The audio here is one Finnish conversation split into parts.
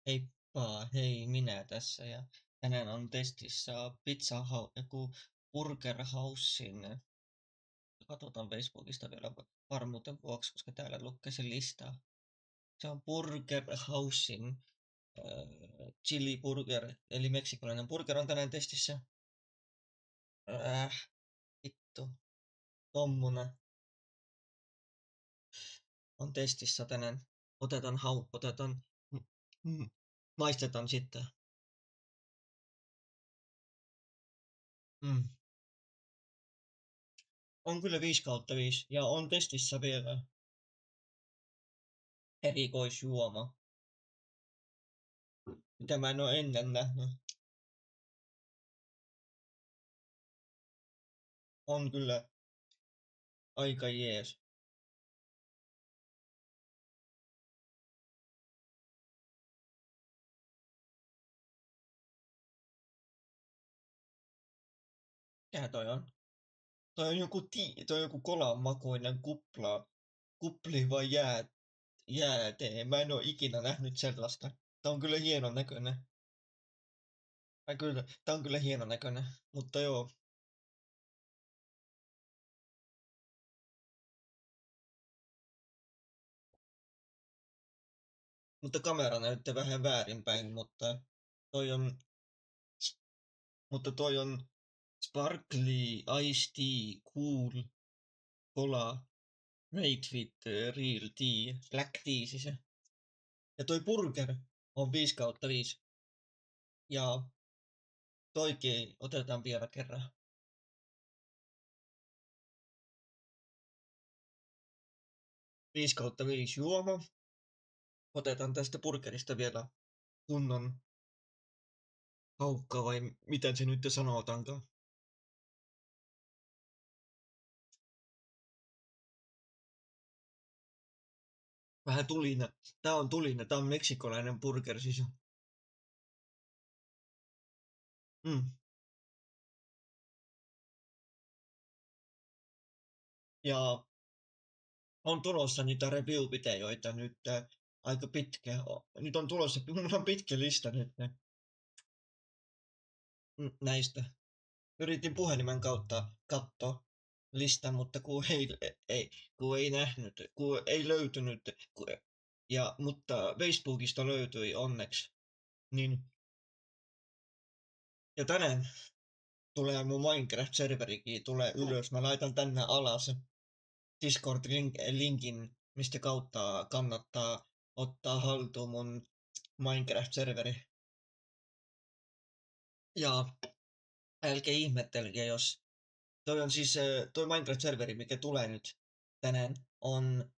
Heippa, hei minä tässä ja tänään on testissä joku Burger Housein. Katsotaan Facebookista vielä varmuuden vuoksi, koska täällä lukee se listaa. Se on Burger Housein chili burger, eli meksikolainen burger on tänään testissä. Vittu. Tommonen on testissä tänään. Maistetaan sitten. On kyllä 5/5 ja on testissä vielä erikoisjuoma, mitä mä en oo ennen nähnyt. On kyllä aika jees. Mikä toi on? Toi on joku kolan makuinen kupli vai jäätee. Mä en oo ikinä nähnyt sellaista. Tää on kyllä hienon näköinen. Tää on kyllä hienon näköinen, mutta joo. Mutta kamera näyttää vähän väärinpäin, toi on Sparkly Ice Tea Cool Cola Made with Real Tea, Black Tea siis. Ja toi burger on 5/5. Ja toikin otetaan vielä kerran. 5/5 juoma. Otetaan tästä burgerista vielä kunnon haukka vai miten se nyt sanotaankaan. Vähän tulinen. Tää on tulinen, tää on meksikolainen burger siis. Ja on tulossa niitä review-videoita nyt aika pitkä. Nyt on tulossa, mulla on pitkä lista nyt näistä. Yritin puhelimen kautta katsoa lista, mutta kun ei nähnyt, kun ei löytynyt, mutta Facebookista löytyi onneksi. Niin. Ja tänään tulee mun Minecraft-serverikin tulee ylös. Mä laitan tänne alas Discord-linkin, mistä kautta kannattaa ottaa haltuun mun Minecraft-serveri. Ja älkää ihmettelkää, jos toi on siis toi Minecraft-serveri, mikä tulee nyt tänään, on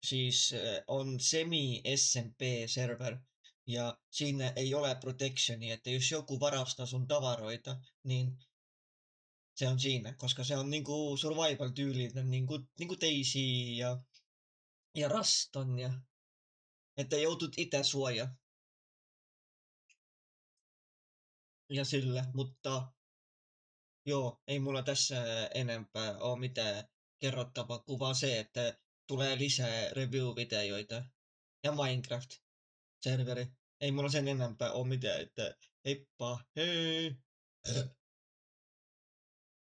siis on semi-SMP-server. Ja siinä ei ole protectionia, että jos joku varastaa sun tavaroita, niin se on siinä, koska se on niinku survival-tyylinen, niinku Daisy ja Raston, että joutut itse suojaa. Ja sillä, mutta joo, ei mulla tässä enempää ole mitään kerrottavaa kuin vaan se, että tulee lisää review-videoita ja Minecraft-serveri. Ei mulla sen enempää ole mitään, että heippa, hei!